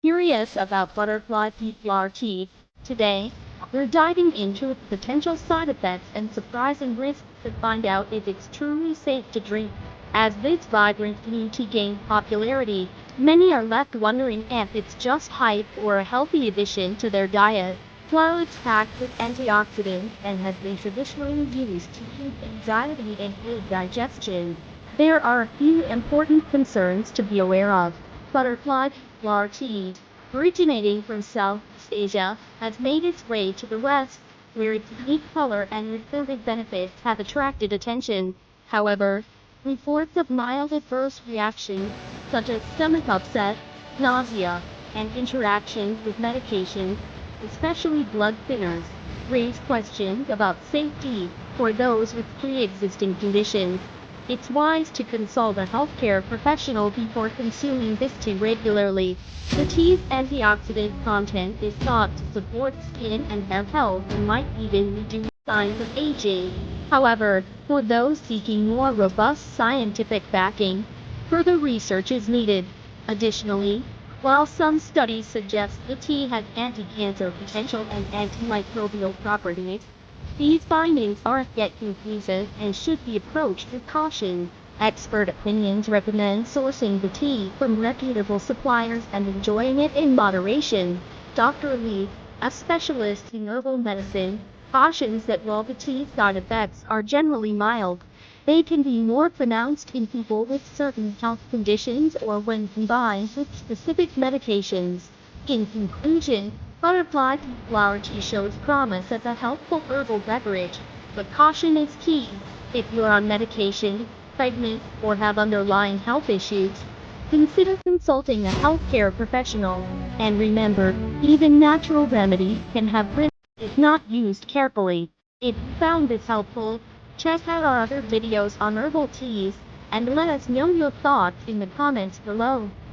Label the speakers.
Speaker 1: Curious about butterfly pea flower tea? Today, we're diving into its potential side effects and surprising risks to find out if it's truly safe to drink. As this vibrant new tea gains popularity, many are left wondering if it's just hype or a healthy addition to their diet. While it's packed with antioxidants and has been traditionally used to treat anxiety and aid digestion, there are a few important concerns to be aware of. Butterfly flower tea, originating from Southeast Asia, has made its way to the West, where its unique color and nutritive benefits have attracted attention. However, reports of mild adverse reactions, such as stomach upset, nausea, and interactions with medications, especially blood thinners, raise questions about safety for those with pre-existing conditions. It's wise to consult a healthcare professional before consuming this tea regularly. The tea's antioxidant content is thought to support skin and hair health and might even reduce signs of aging. However, for those seeking more robust scientific backing, further research is needed. Additionally, while some studies suggest the tea has anti-cancer potential and antimicrobial properties, these findings aren't yet conclusive and should be approached with caution. Expert opinions recommend sourcing the tea from reputable suppliers and enjoying it in moderation. Dr. Lee, a specialist in herbal medicine, cautions that while the tea's side effects are generally mild, they can be more pronounced in people with certain health conditions or when combined with specific medications. In conclusion, butterfly pea flower tea shows promise as a helpful herbal beverage, but caution is key. If you're on medication, pregnant, or have underlying health issues, consider consulting a healthcare professional. And remember, even natural remedies can have risks if not used carefully. If you found this helpful, check out our other videos on herbal teas, and let us know your thoughts in the comments below.